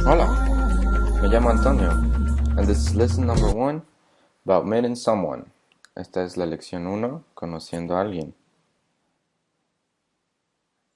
Hola, me llamo Antonio, and this is lesson number 1 about meeting someone. Esta es la lección 1, conociendo a alguien.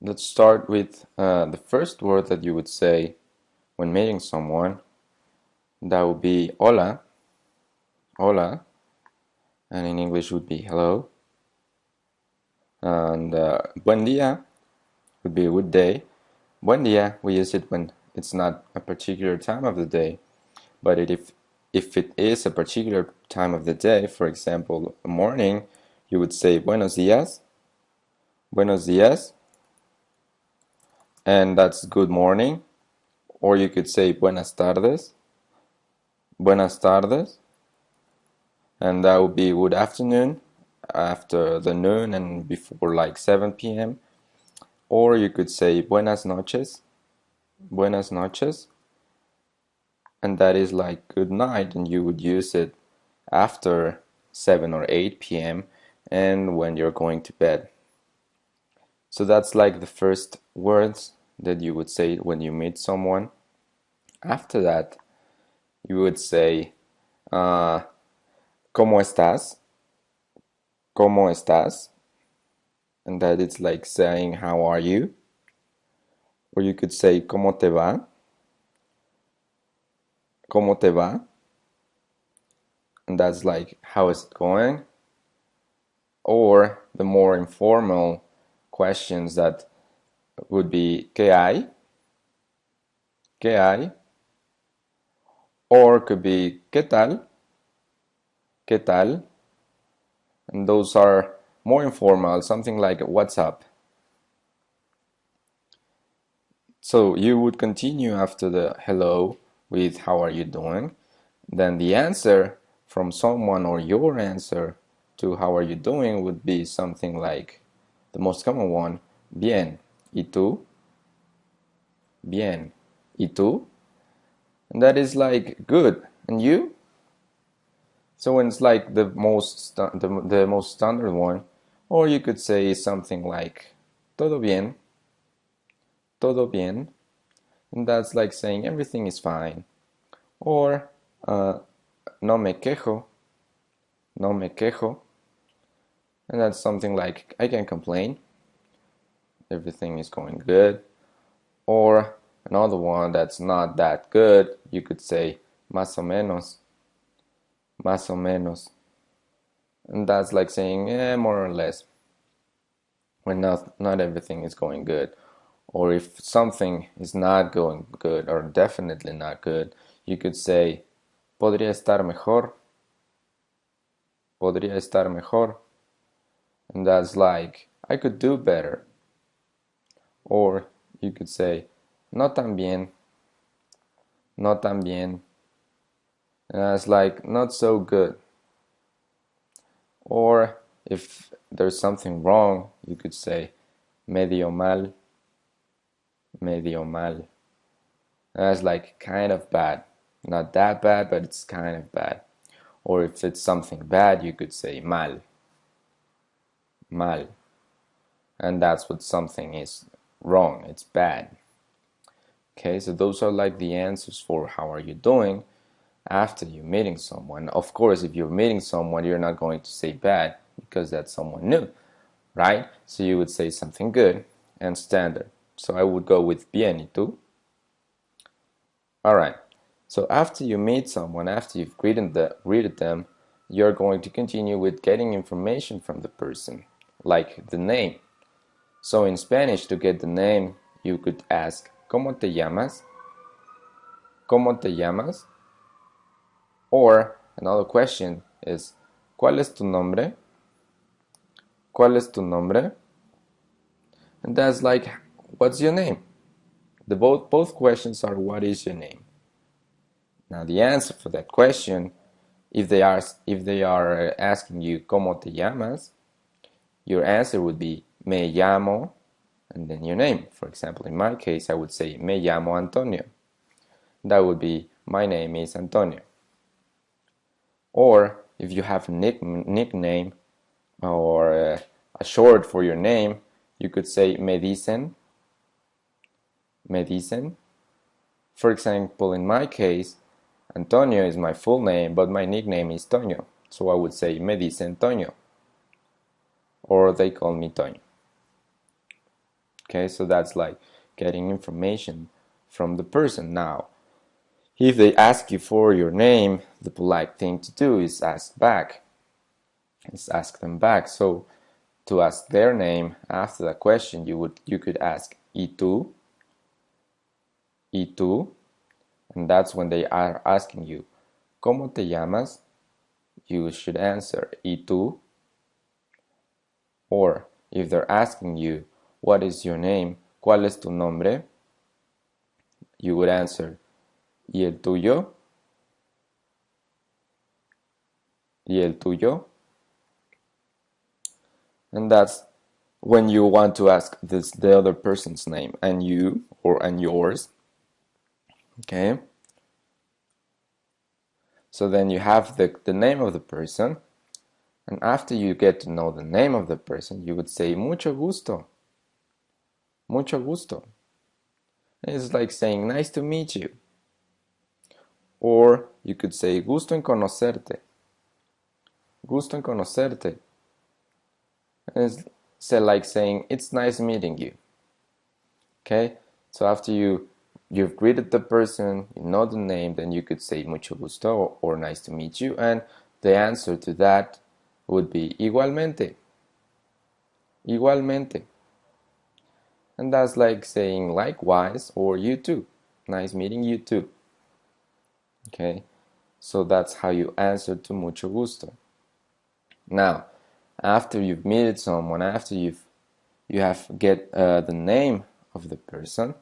Let's start with the first word that you would say when meeting someone. That would be hola, hola, and in English would be hello. And buen día would be a good day. Buen día, we use it when it's not a particular time of the day, but if it is a particular time of the day, for example, morning, you would say buenos días, buenos días, and that's good morning. Or you could say buenas tardes, buenas tardes, and that would be good afternoon, after the noon and before like 7 p.m. Or you could say buenas noches, buenas noches, and that is like good night, and you would use it after 7 or 8 p.m. and when you're going to bed. So that's like the first words that you would say when you meet someone. After that, you would say, ¿Cómo estás? ¿Cómo estás? And that it's like saying, how are you? Or you could say, ¿Cómo te va? ¿Cómo te va? And that's like, how is it going? Or the more informal questions that would be, ¿Qué hay? ¿Qué hay? Or could be, ¿Qué tal? ¿Qué tal? And those are more informal, something like, what's up? So you would continue after the hello with how are you doing? Then the answer from someone, or your answer to how are you doing, would be something like the most common one, bien, ¿y tú? Bien, ¿y tú? And that is like good, and you? So when it's like the most standard one, or you could say something like todo bien, todo bien, and that's like saying everything is fine. Or no me quejo, no me quejo, and that's something like I can't complain, everything is going good. Or another one that's not that good, you could say más o menos, más o menos, and that's like saying more or less, when not everything is going good. Or if something is not going good, or definitely not good, you could say podría estar mejor, podría estar mejor, and that's like I could do better. Or you could say no tan bien, no tan bien, and that's like not so good. Or if there's something wrong, you could say medio mal, medio mal. That's like kind of bad. Not that bad, but it's kind of bad. Or if it's something bad, you could say mal, mal. And that's what something is wrong, it's bad. Okay, so those are like the answers for how are you doing after you're meeting someone. Of course, if you're meeting someone, you're not going to say bad because that's someone new, right? So you would say something good and standard. So I would go with bien, ¿y tú? All right. So after you meet someone, after you've greeted them, you're going to continue with getting information from the person, like the name. So in Spanish, to get the name, you could ask, ¿Cómo te llamas? ¿Cómo te llamas? Or another question is, ¿Cuál es tu nombre? ¿Cuál es tu nombre? And that's like, what's your name? Both questions are, what is your name? Now the answer for that question, if they are asking you ¿Cómo te llamas?, your answer would be me llamo, and then your name. For example, in my case, I would say me llamo Antonio. That would be my name is Antonio. Or if you have a nickname or a short for your name, you could say me dicen, me dicen. For example, in my case, Antonio is my full name, but my nickname is Toño. So I would say me dicen Toño, or they call me Toño. Okay, so that's like getting information from the person. Now, if they ask you for your name, the polite thing to do is ask back. Is ask them back. So to ask their name after that question, you could ask ¿Y tú? ¿Y tú? And that's when they are asking you ¿Cómo te llamas? You should answer ¿Y tú? Or if they're asking you what is your name? ¿Cuál es tu nombre? You would answer ¿Y el tuyo? ¿Y el tuyo? And that's when you want to ask the other person's name and you or and yours. Okay. So then you have the name of the person, and after you get to know the name of the person, you would say mucho gusto. Mucho gusto. It's like saying nice to meet you. Or you could say gusto en conocerte. Gusto en conocerte. It's like saying it's nice meeting you. Okay? So after you've greeted the person, you know the name, then you could say mucho gusto or nice to meet you, and the answer to that would be igualmente. Igualmente. And that's like saying likewise or you too. Nice meeting you too. Okay? So that's how you answer to mucho gusto. Now, after you've met someone, after you have get the name of the person,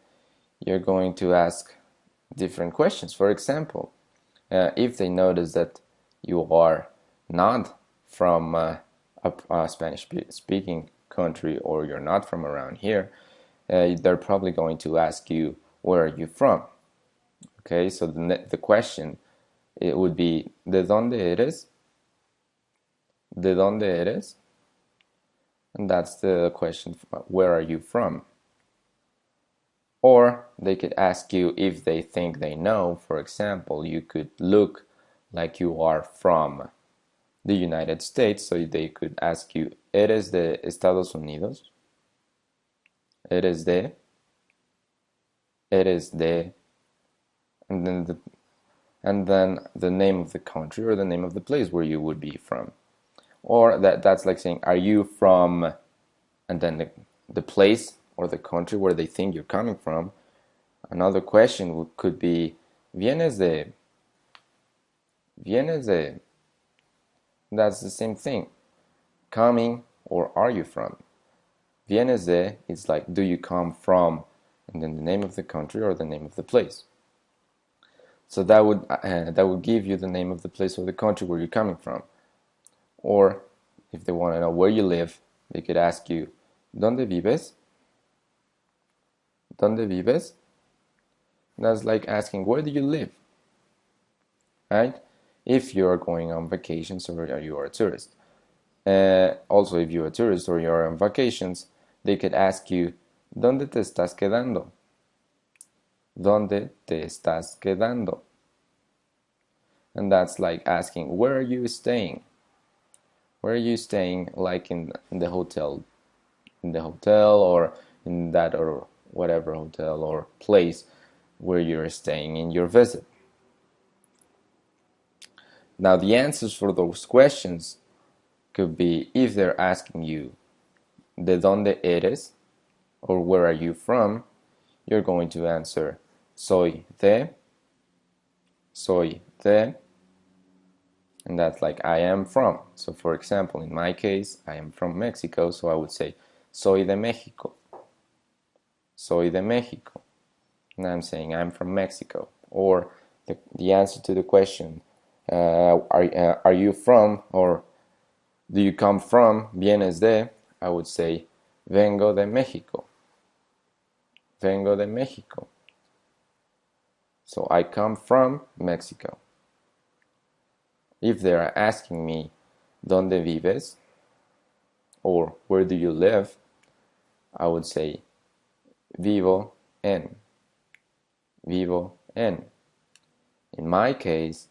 you're going to ask different questions. For example, if they notice that you are not from a Spanish-speaking country or you're not from around here, they're probably going to ask you, where are you from? Okay, so the question, it would be, ¿De dónde eres? ¿De dónde eres? And that's the question, where are you from? Or they could ask you if they think they know. For example, you could look like you are from the United States, so they could ask you, ¿Eres de Estados Unidos? ¿Eres de? ¿Eres de? And then the name of the country or the name of the place where you would be from. Or that's like saying, are you from, and then the place or the country where they think you're coming from. Another question could be, ¿Vienes de? ¿Vienes de? That's the same thing. Coming or are you from? ¿Vienes de? It's like, do you come from? And then the name of the country or the name of the place. So that would give you the name of the place or the country where you're coming from. Or if they want to know where you live, they could ask you, ¿Dónde vives? ¿Dónde vives? That's like asking, where do you live? Right? If you're going on vacations or you are a tourist. Also, if you're a tourist or you're on vacations, they could ask you, ¿Dónde te estás quedando? ¿Dónde te estás quedando? And that's like asking, where are you staying? Where are you staying, like in the hotel? In the hotel or in that or whatever hotel or place where you're staying in your visit. Now the answers for those questions could be, if they're asking you, ¿De dónde eres? Or where are you from? You're going to answer, soy de, and that's like I am from. So for example, in my case, I am from Mexico, so I would say, soy de México. Soy de México. And I'm saying I'm from Mexico. Or the answer to the question, are you from, or do you come from, vienes de, I would say, vengo de México. Vengo de México. So I come from Mexico. If they are asking me, ¿Dónde vives? Or where do you live? I would say, vivo en. Vivo en. In my case,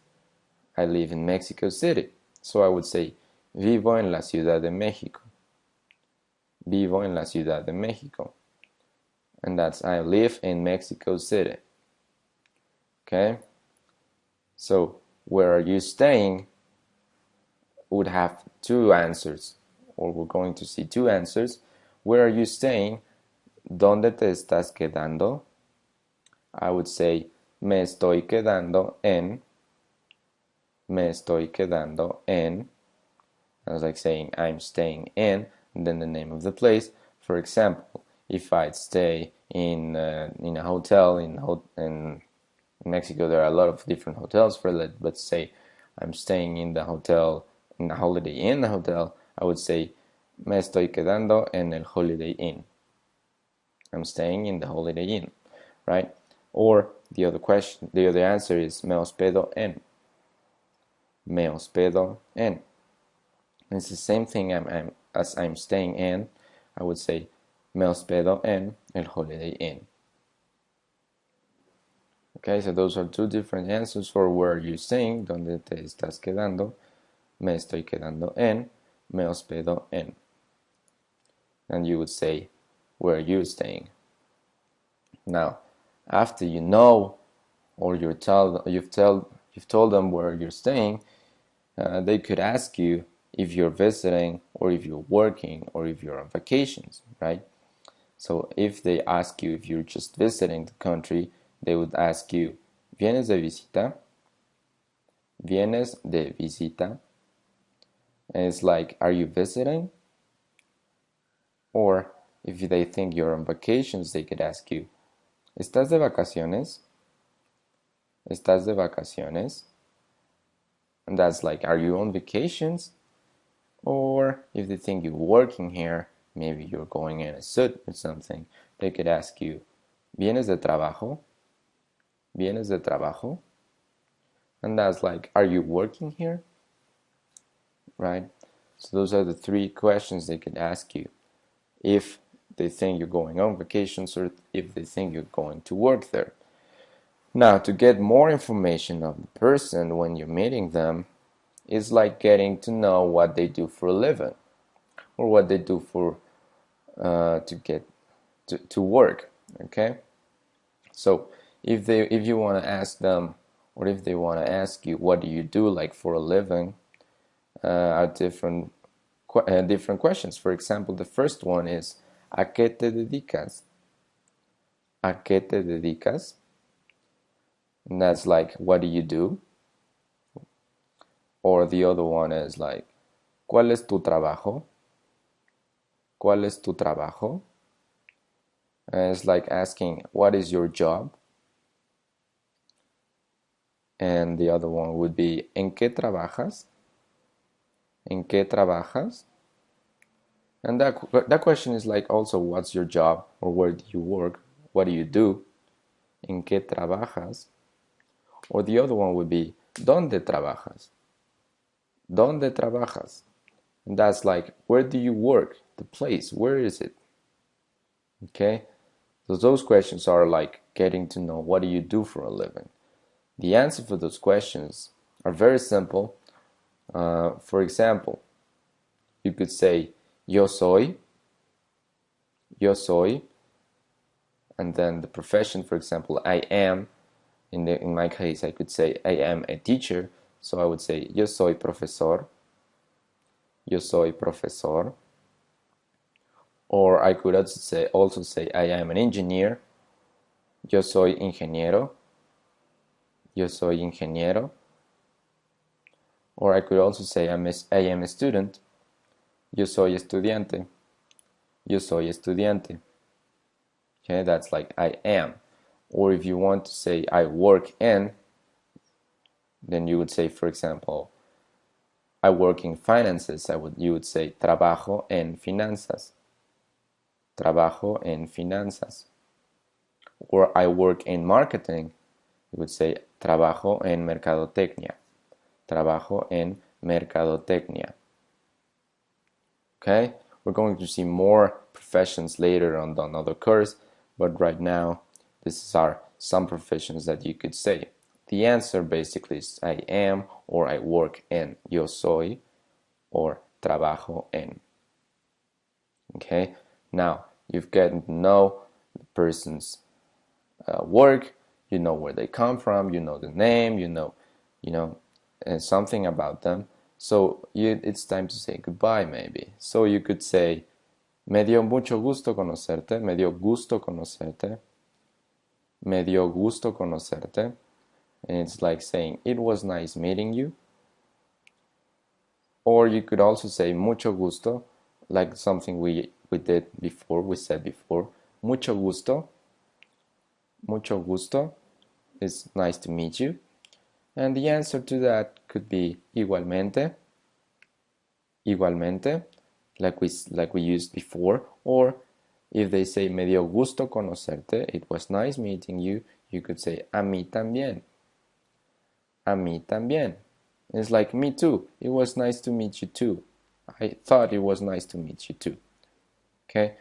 I live in Mexico City, so I would say vivo en la Ciudad de México. Vivo en la Ciudad de México. And that's I live in Mexico City. Okay? So, where are you staying would have two answers, or we're going to see two answers. Where are you staying? ¿Dónde te estás quedando? I would say me estoy quedando en. Me estoy quedando en. I was like saying I'm staying in, and then the name of the place. For example, if I'd stay in a hotel in Mexico, there are a lot of different hotels for that. Let's say I'm staying in the hotel, in the Holiday Inn hotel. I would say me estoy quedando en el Holiday Inn. I'm staying in the Holiday Inn, right? Or the other answer is me hospedo en. Me hospedo en. It's the same thing as I'm staying in. I would say me hospedo en el Holiday Inn. Okay, so those are two different answers for where you're staying. ¿Dónde te estás quedando? Me estoy quedando en. Me hospedo en. And you would say where you're staying. Now, after you know, or you've told them where you're staying, they could ask you if you're visiting, or if you're working, or if you're on vacations, right? So if they ask you if you're just visiting the country, they would ask you, ¿vienes de visita? ¿Vienes de visita? And it's like, are you visiting? Or if they think you're on vacations, they could ask you, ¿estás de vacaciones? ¿Estás de vacaciones? And that's like, are you on vacations? Or if they think you're working here, maybe you're going in a suit or something, they could ask you, ¿vienes de trabajo? ¿Vienes de trabajo? And that's like, are you working here? Right? So those are the three questions they could ask you if they think you're going on vacations or if they think you're going to work there. Now, to get more information of the person when you're meeting them, it's like getting to know what they do for a living or what they do for to get to work. Okay, so if you want to ask them, or if they want to ask you what do you do like for a living, are different questions. For example, the first one is ¿a qué te dedicas? ¿A qué te dedicas? And that's like, what do you do? Or the other one is like, ¿cuál es tu trabajo? ¿Cuál es tu trabajo? And it's like asking, what is your job? And the other one would be, ¿en qué trabajas? ¿En qué trabajas? And that question is like also, what's your job? Or where do you work? What do you do? ¿En qué trabajas? Or the other one would be, ¿dónde trabajas? ¿Dónde trabajas? And that's like, where do you work? The place, where is it? Okay? So those questions are like getting to know what do you do for a living. The answer for those questions are very simple. For example, you could say, yo soy, and then the profession, for example, I am. In my case, I could say I am a teacher, so I would say yo soy profesor. Yo soy profesor. Or I could also say I am an engineer. Yo soy ingeniero. Yo soy ingeniero. Or I could also say I am a student. Yo soy estudiante. Yo soy estudiante. Okay, that's like I am. Or if you want to say I work in, then you would say, for example, I work in finances. You would say trabajo en finanzas. Trabajo en finanzas. Or I work in marketing. You would say trabajo en mercadotecnia. Trabajo en mercadotecnia. Okay, we're going to see more professions later on another course, but right now this is our some professions that you could say. The answer basically is I am or I work in. Yo soy or trabajo en. Okay, now you've gotten to know the person's work, you know where they come from, you know the name, you know something about them. So it's time to say goodbye maybe. So you could say, me dio mucho gusto conocerte, me dio gusto conocerte, me dio gusto conocerte. And it's like saying, it was nice meeting you. Or you could also say mucho gusto, like something we did before, we said before. Mucho gusto is nice to meet you. And the answer to that could be igualmente, like we used before. Or if they say me dio gusto conocerte, it was nice meeting you, you could say a mí también. A mí también. It's like me too. It was nice to meet you too. I thought it was nice to meet you too. Okay?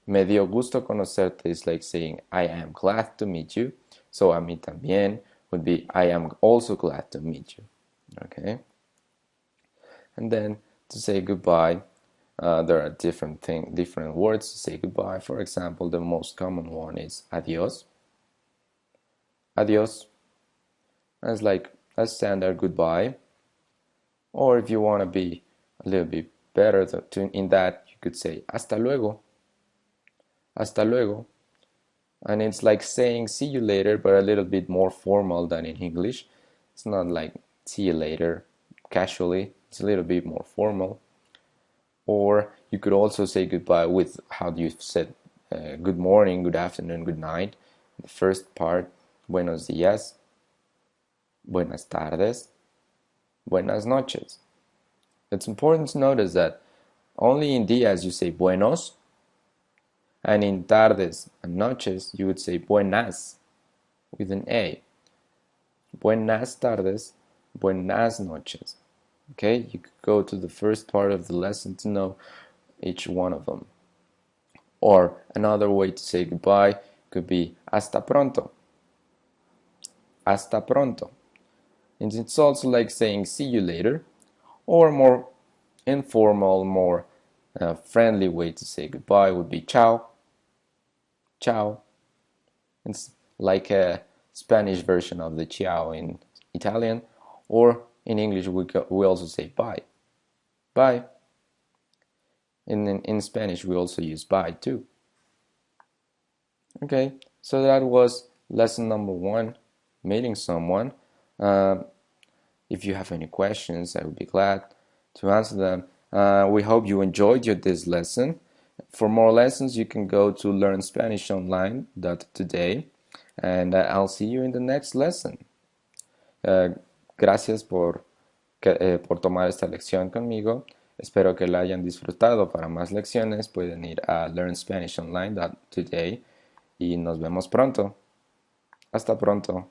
Me dio gusto conocerte is like saying I am glad to meet you. So a mí también would be I am also glad to meet you. Okay? And then to say goodbye, there are different words to say goodbye. For example, the most common one is adios. Adios. That's like a standard goodbye. Or if you want to be a little bit better in that, you could say hasta luego. Hasta luego. And it's like saying see you later, but a little bit more formal than in English. It's not like see you later casually. It's a little bit more formal. Or you could also say goodbye with how you said good morning, good afternoon, good night. The first part, buenos días, buenas tardes, buenas noches. It's important to notice that only in días you say buenos, and in tardes and noches you would say buenas with an A. Buenas tardes, buenas noches. Okay, you could go to the first part of the lesson to know each one of them. Or another way to say goodbye could be hasta pronto. Hasta pronto. And it's also like saying see you later, or more informal, more friendly way to say goodbye would be ciao. Ciao. It's like a Spanish version of the ciao in Italian, or in English we also say bye. Bye. In Spanish we also use bye too. Okay, so that was lesson number 1, meeting someone. If you have any questions, I would be glad to answer them. We hope you enjoyed this lesson. For more lessons, you can go to learnspanishonline.today, and I'll see you in the next lesson. Gracias por tomar esta lección conmigo. Espero que la hayan disfrutado. Para más lecciones pueden ir a learnspanishonline.today y nos vemos pronto. Hasta pronto.